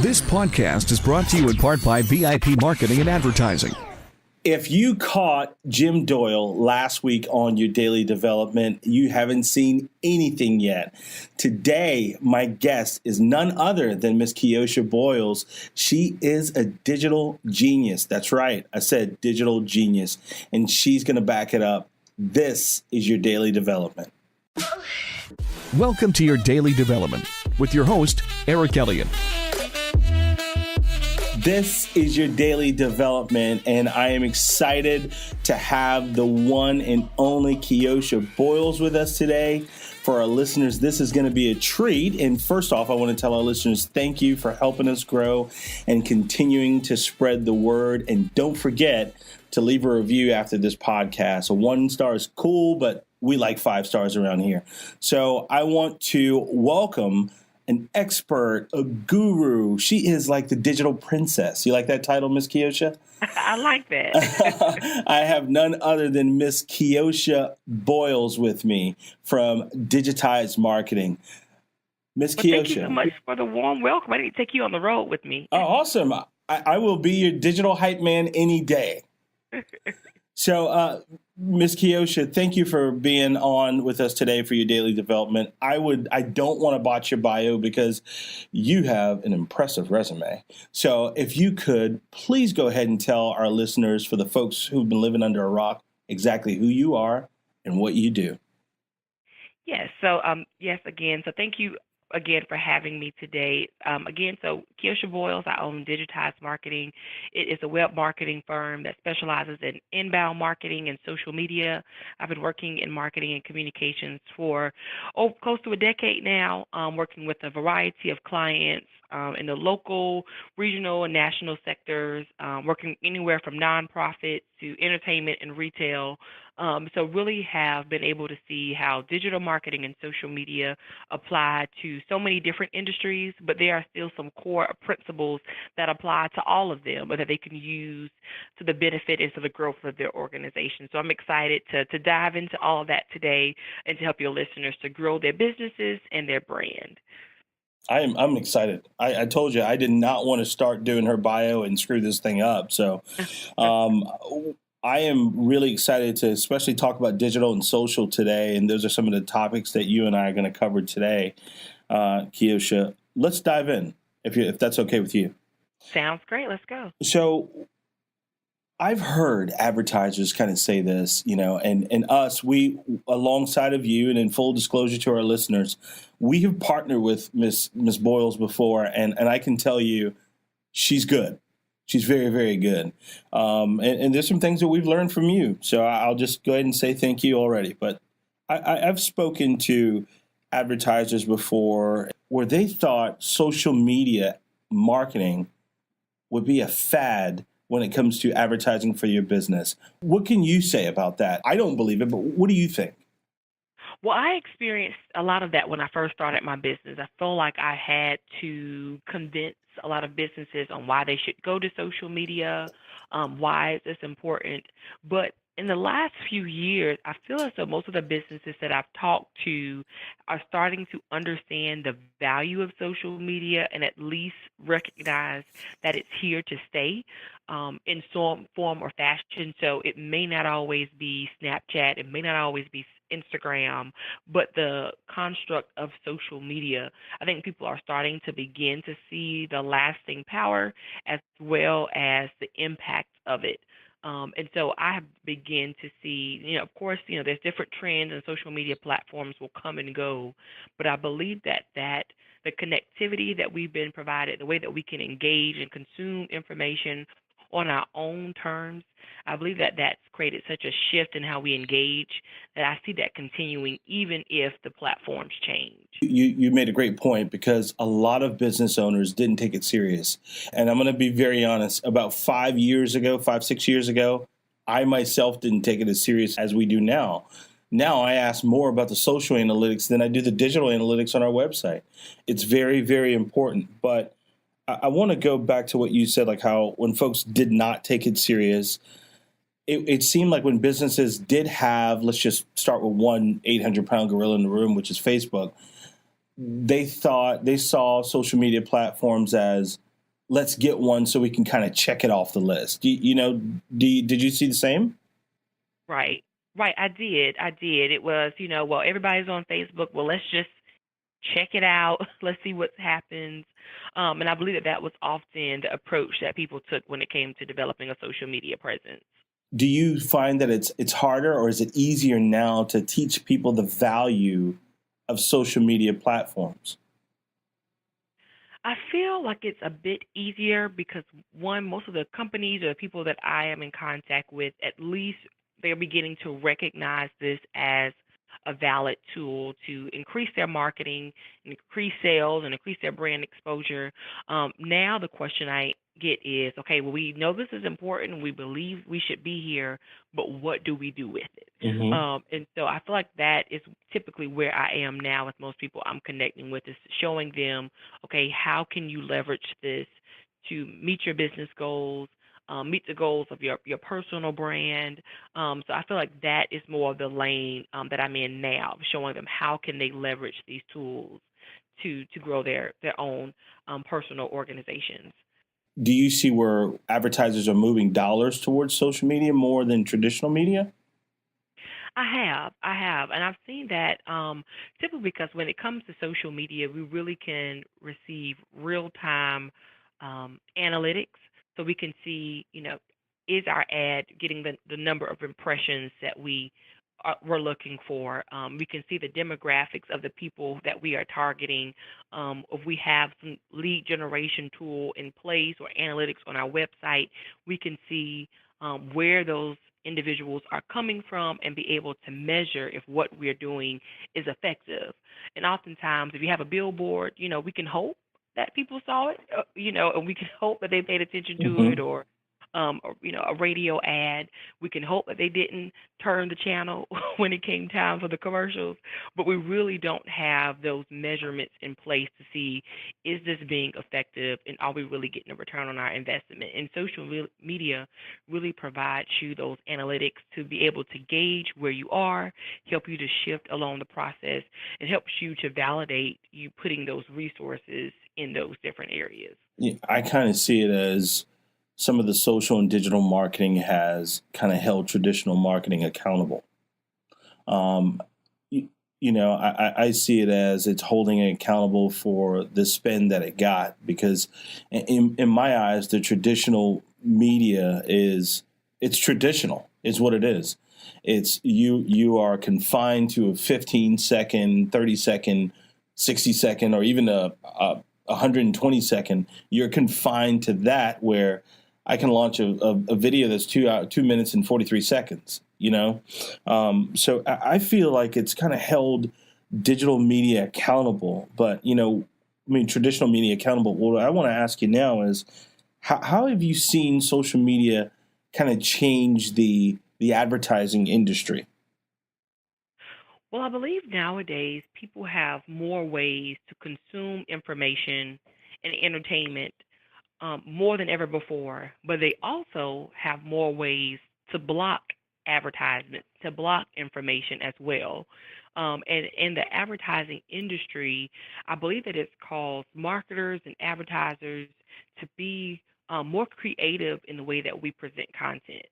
This podcast is brought to you in part by VIP Marketing and Advertising. If you caught Jim Doyle last week on your daily development, you haven't seen anything yet. Today, my guest is none other than Miss Kiosha Boyles. She is a digital genius. That's right. I said digital genius, and she's going to back it up. This is your daily development. Welcome to your daily development with your host, Eric Elliott. This is your daily development, and I am excited to have the one and only Kiosha Boyles with us today. For our listeners, this is going to be a treat. And first off, I want to tell our listeners, thank you for helping us grow and continuing to spread the word. And don't forget to leave a review after this podcast. A 1 star is cool, but we like 5 stars around here. So I want to welcome an expert, a guru. She is like the digital princess. You like that title, Miss Kiosha? I like that. I have none other than Miss Kiosha Boyles with me from Digitized Marketing. Miss Kiosha. Thank you so much for the warm welcome. I need to take you on the road with me. Oh, awesome. I will be your digital hype man any day. So, Ms. Kiosha, thank you for being on with us today for your daily development. I don't want to botch your bio because you have an impressive resume. So if you could, please go ahead and tell our listeners, for the folks who've been living under a rock, exactly who you are and what you do. Yes. So, again. So thank you again for having me today. So Kiosha Boyles, I own Digitized Marketing. It is a web marketing firm that specializes in inbound marketing and social media. I've been working in marketing and communications for close to a decade now, working with a variety of clients in the local, regional, and national sectors, working anywhere from nonprofit to entertainment and retail. So really have been able to see how digital marketing and social media apply to so many different industries, but there are still some core principles that apply to all of them, but that they can use to the benefit and to the growth of their organization. So I'm excited to dive into all of that today and to help your listeners to grow their businesses and their brand. I'm excited. I told you I did not want to start doing her bio and screw this thing up. So I am really excited to especially talk about digital and social today. And those are some of the topics that you and I are going to cover today. Kiosha, let's dive in if that's okay with you. Sounds great. Let's go. So I've heard advertisers kind of say this, and us, we, alongside of you, and in full disclosure to our listeners, we have partnered with Miss Boyles before, and I can tell you she's good. She's very, very good. And there's some things that we've learned from you. So I'll just go ahead and say thank you already. But I've spoken to advertisers before where they thought social media marketing would be a fad when it comes to advertising for your business. What can you say about that? I don't believe it, but what do you think? Well, I experienced a lot of that when I first started my business. I felt like I had to convince a lot of businesses on why they should go to social media, why is this important. But in the last few years, I feel as though most of the businesses that I've talked to are starting to understand the value of social media and at least recognize that it's here to stay in some form or fashion. So it may not always be Snapchat, it may not always be Instagram, but the construct of social media, I think people are starting to begin to see the lasting power as well as the impact of it. And so I have begun to see, of course, there's different trends and social media platforms will come and go, but I believe that the connectivity that we've been provided, the way that we can engage and consume information on our own terms, I believe that that's created such a shift in how we engage that I see that continuing even if the platforms change. You made a great point because a lot of business owners didn't take it serious. And I'm going to be very honest, about 6 years ago, I myself didn't take it as serious as we do now. Now I ask more about the social analytics than I do the digital analytics on our website. It's very, very important. But I want to go back to what you said, like how when folks did not take it serious, it seemed like when businesses did have, let's just start with one 800-pound gorilla in the room, which is Facebook, they saw social media platforms as let's get one so we can kind of check it off the list. Did you see the same? Right. Right. I did. I did. It was, well, everybody's on Facebook. Well, let's just check it out. Let's see what happens. And I believe that that was often the approach that people took when it came to developing a social media presence. Do you find that it's harder, or is it easier now to teach people the value of social media platforms? I feel like it's a bit easier because one, most of the companies or the people that I am in contact with, at least they're beginning to recognize this as a valid tool to increase their marketing, increase sales, and increase their brand exposure. Now the question I get is, okay, well, we know this is important. We believe we should be here, but what do we do with it? Hmm. And so I feel like that is typically where I am now with most people I'm connecting with, is showing them, okay, how can you leverage this to meet your business goals, meet the goals of your personal brand. So I feel like that is more of the lane that I'm in now, showing them how can they leverage these tools to grow their own personal organizations. Do you see where advertisers are moving dollars towards social media more than traditional media? I have, and I've seen that simply because when it comes to social media, we really can receive real time analytics, so we can see, is our ad getting the number of impressions that we're looking for. We can see the demographics of the people that we are targeting. If we have some lead generation tool in place or analytics on our website, we can see where those individuals are coming from and be able to measure if what we're doing is effective. And oftentimes, if you have a billboard, we can hope that people saw it, and we can hope that they paid attention to it, Hmm. or a radio ad. We can hope that they didn't turn the channel when it came time for the commercials, but we really don't have those measurements in place to see, is this being effective and are we really getting a return on our investment? And social media really provides you those analytics to be able to gauge where you are, help you to shift along the process, and helps you to validate you putting those resources in those different areas. Yeah, I kind of see it as some of the social and digital marketing has kind of held traditional marketing accountable. Um, you, I see it as it's holding it accountable for the spend that it got, because in my eyes, the traditional media it's traditional, is what it is. It's you are confined to a 15-second, 30-second, 60-second, or even a 120-second. You're confined to that, where I can launch a video that's 2 minutes and 43 seconds. So I feel like it's kind of held digital media accountable, but traditional media accountable. What I want to ask you now is, how have you seen social media kind of change the advertising industry? Well, I believe nowadays people have more ways to consume information and entertainment more than ever before, but they also have more ways to block advertisements, to block information as well. And in the advertising industry, I believe that it's caused marketers and advertisers to be more creative in the way that we present content.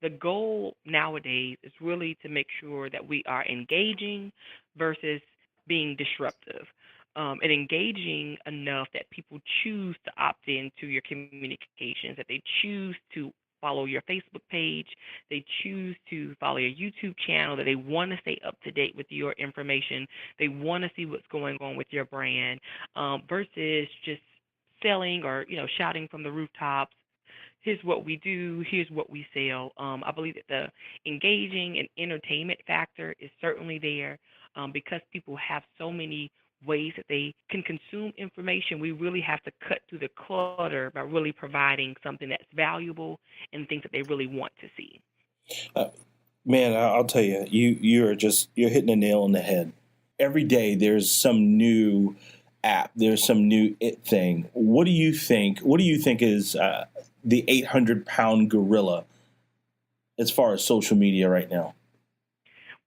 The goal nowadays is really to make sure that we are engaging versus being disruptive, and engaging enough that people choose to opt into your communications, that they choose to follow your Facebook page, they choose to follow your YouTube channel, that they want to stay up to date with your information, they want to see what's going on with your brand, versus just selling or shouting from the rooftops, here's what we do, here's what we sell. I believe that the engaging and entertainment factor is certainly there, because people have so many ways that they can consume information. We really have to cut through the clutter by really providing something that's valuable and things that they really want to see. Uh, Man, I'll tell you, you're hitting a nail on the head. Every day there's some new app, there's some new it thing. What do you think? What do you think is the 800-pound gorilla as far as social media right now?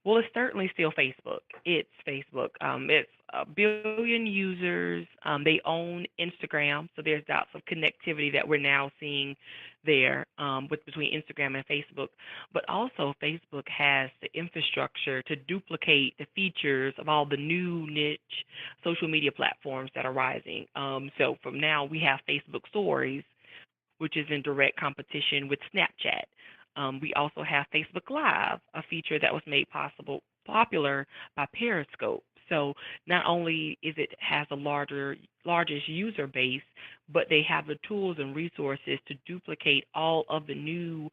Well, it's certainly still Facebook. It's Facebook. It's a billion users. They own Instagram, so there's dots of connectivity that we're now seeing there with between Instagram and Facebook. But also, Facebook has the infrastructure to duplicate the features of all the new niche social media platforms that are rising. So from now, we have Facebook Stories, which is in direct competition with Snapchat. We also have Facebook Live, a feature that was made popular by Periscope. So not only is it has a largest user base, but they have the tools and resources to duplicate all of the new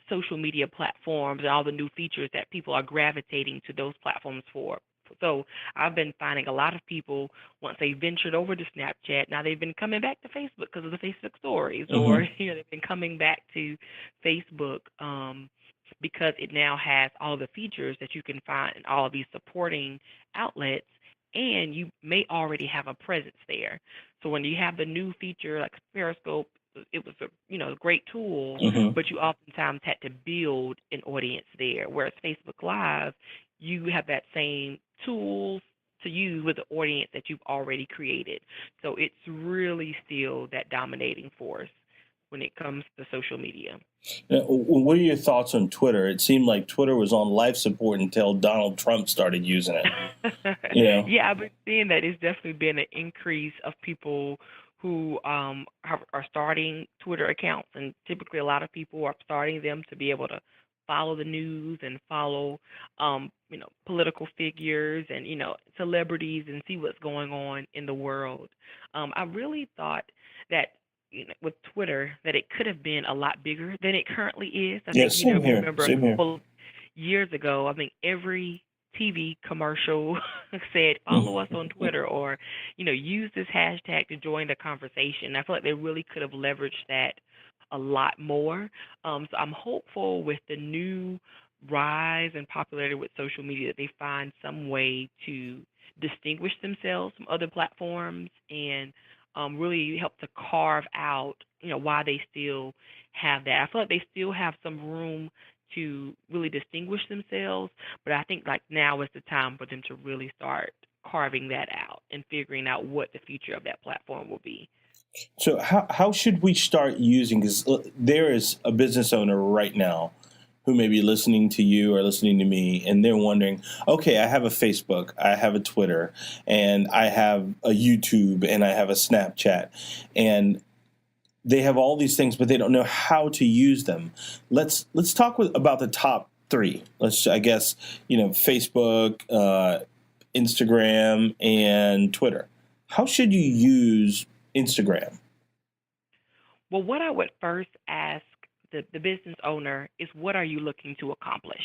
social media platforms and all the new features that people are gravitating to those platforms for. So I've been finding a lot of people, once they ventured over to Snapchat, now they've been coming back to Facebook because of the Facebook stories, or Mm-hmm. they've been coming back to Facebook because it now has all the features that you can find in all of these supporting outlets, and you may already have a presence there. So when you have the new feature like Periscope, it was a great tool, Mm-hmm. but you oftentimes had to build an audience there. Whereas Facebook Live, you have that same tools to use with the audience that you've already created. So it's really still that dominating force when it comes to social media. What are your thoughts on Twitter? It seemed like Twitter was on life support until Donald Trump started using it. You know. Yeah, I've been seeing that it's definitely been an increase of people who are starting Twitter accounts, and typically a lot of people are starting them to be able to follow the news and follow, political figures and celebrities and see what's going on in the world. I really thought that with Twitter that it could have been a lot bigger than it currently is. I Yeah. think Same if you here. remember a Same here. couple years ago, I think every TV commercial said, follow us Mm-hmm. on Twitter or, use this hashtag to join the conversation. I feel like they really could have leveraged that a lot more. So I'm hopeful with the new rise and popularity with social media that they find some way to distinguish themselves from other platforms and really help to carve out, why they still have that. I feel like they still have some room to really distinguish themselves, but I think like now is the time for them to really start carving that out and figuring out what the future of that platform will be. So how should we start using? Because there is a business owner right now who may be listening to you or listening to me, and they're wondering, okay, I have a Facebook, I have a Twitter, and I have a YouTube, and I have a Snapchat, and they have all these things, but they don't know how to use them. Let's talk about the top three. I guess, Facebook, Instagram, and Twitter. How should you use Instagram? Well, what I would first ask the business owner is what are you looking to accomplish?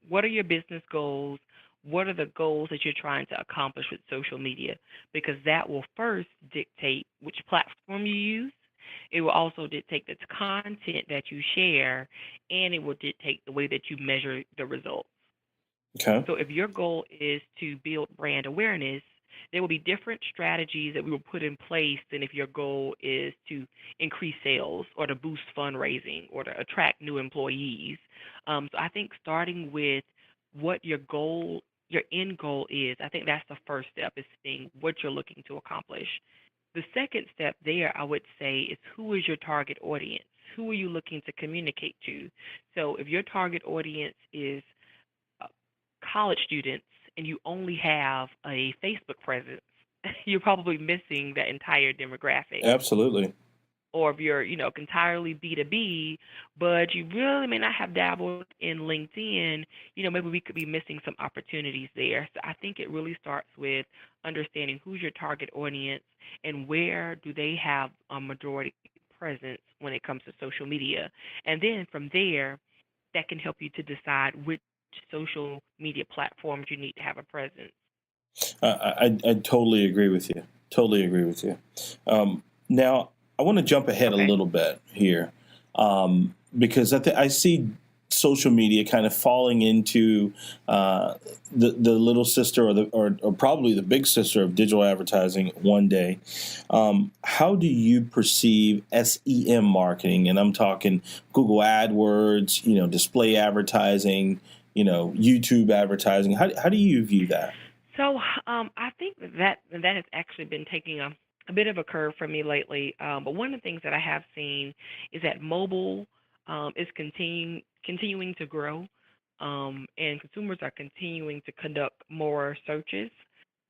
What are your business goals? What are the goals that you're trying to accomplish with social media? Because that will first dictate which platform you use. It will also dictate the content that you share, and it will dictate the way that you measure the results. Okay. So if your goal is to build brand awareness, there will be different strategies that we will put in place than if your goal is to increase sales or to boost fundraising or to attract new employees. So I think starting with what your end goal is, I think that's the first step is seeing what you're looking to accomplish. The second step there, I would say, is who is your target audience? Who are you looking to communicate to? So if your target audience is uh, college students and you only have a Facebook presence, you're probably missing that entire demographic. Absolutely. Or if you're, entirely B2B, but you really may not have dabbled in LinkedIn, maybe we could be missing some opportunities there. So I think it really starts with understanding who's your target audience and where do they have a majority presence when it comes to social media. And then from there, that can help you to decide which social media platforms you need to have a presence. I totally agree with you. Totally agree with you. Now, I want to jump ahead a Okay. little bit here because I see social media kind of falling into the little sister or probably the big sister of digital advertising one day. How do you perceive SEM marketing? And I'm talking Google AdWords, display advertising, YouTube advertising. How do you view that? So I think that has actually been taking a bit of a curve for me lately. But one of the things that I have seen is that mobile is continuing to grow, and consumers are continuing to conduct more searches,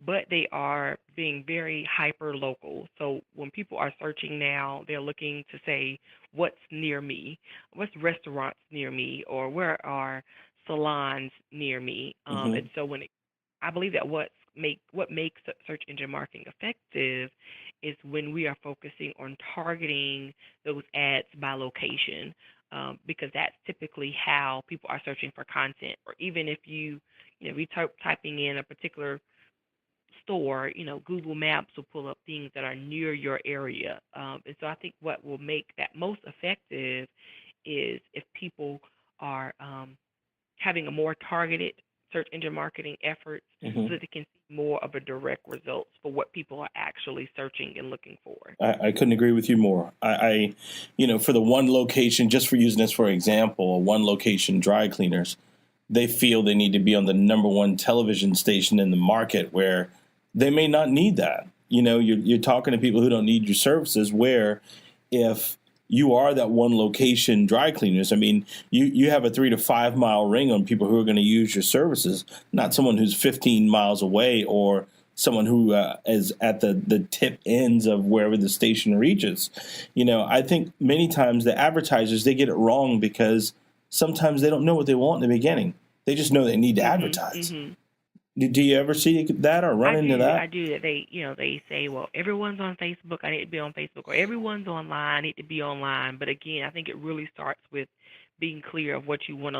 but they are being very hyper local. So when people are searching now, they're looking to say, what's near me, what's restaurants near me, or where are salons near me. And so I believe that what makes search engine marketing effective is when we are focusing on targeting those ads by location, because that's typically how people are searching for content. Or even if we typing in a particular store, Google Maps will pull up things that are near your area. And so I think what will make that most effective is if people are having a more targeted search engine marketing efforts so that they can see more of a direct results for what people are actually searching and looking for. I couldn't agree with you more. For the one location, just for using this for example, one location dry cleaners, they feel they need to be on the number one television station in the market where they may not need that. You're talking to people who don't need your services, where if you are that one location dry cleaners, I mean, you have a 3 to 5 mile ring on people who are going to use your services, not someone who's 15 miles away or someone who is at the tip ends of wherever the station reaches. I think many times the advertisers, they get it wrong because sometimes they don't know what they want in the beginning. They just know they need to advertise. Do you ever see that or run into that? I do. That they say, well, everyone's on Facebook, I need to be on Facebook, or everyone's online, I need to be online. But again, I think it really starts with being clear of what you want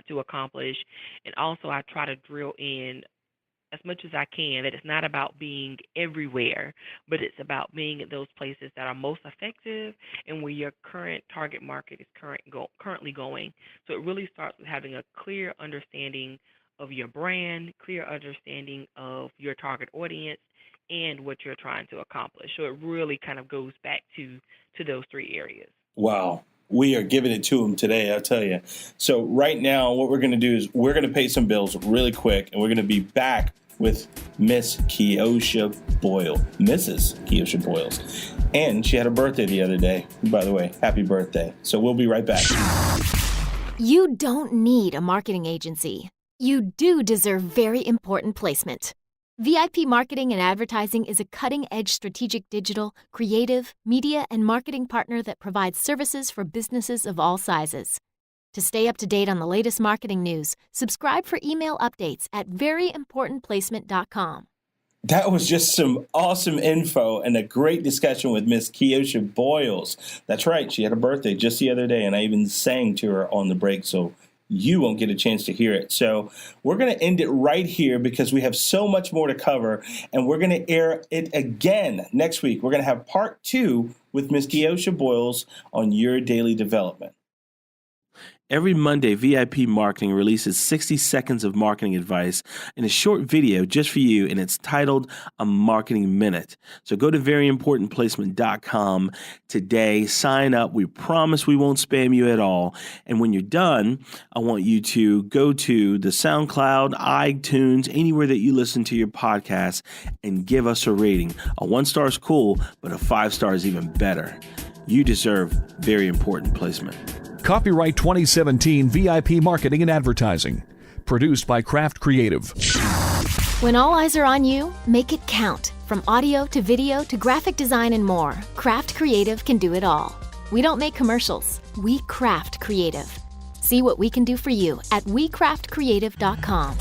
to accomplish, and also I try to drill in as much as I can that it's not about being everywhere, but it's about being at those places that are most effective and where your current target market is currently going. So it really starts with having a clear understanding of your brand, clear understanding of your target audience, and what you're trying to accomplish. So it really kind of goes back to those three areas. Wow. We are giving it to them today, I'll tell you. So right now, what we're going to do is we're going to pay some bills really quick, and we're going to be back with Miss Kiosha Boyles, Mrs. Kiosha Boyles. And she had a birthday the other day. By the way, happy birthday. So we'll be right back. You don't need a marketing agency. You do deserve very important placement. VIP Marketing and Advertising is a cutting-edge strategic digital, creative, media, and marketing partner that provides services for businesses of all sizes. To stay up to date on the latest marketing news, subscribe for email updates at veryimportantplacement.com. That was just some awesome info and a great discussion with Miss Kiosha Boyles. That's right. She had a birthday just the other day, and I even sang to her on the break, so you won't get a chance to hear it. So we're going to end it right here because we have so much more to cover, and we're going to air it again next week. We're going to have part 2 with Miss Kiosha Boyles on your daily development. Every Monday, VIP Marketing releases 60 seconds of marketing advice in a short video just for you, and it's titled A Marketing Minute. So go to veryimportantplacement.com today, sign up. We promise we won't spam you at all. And when you're done, I want you to go to the Soundcloud, iTunes, anywhere that you listen to your podcast, and give us a rating. A 1-star is cool, but a 5-star is even better. You deserve very important placement. Copyright 2017 VIP Marketing and Advertising. Produced by Craft Creative. When all eyes are on you, make it count. From audio to video to graphic design and more, Craft Creative can do it all. We don't make commercials. We craft creative. See what we can do for you at wecraftcreative.com.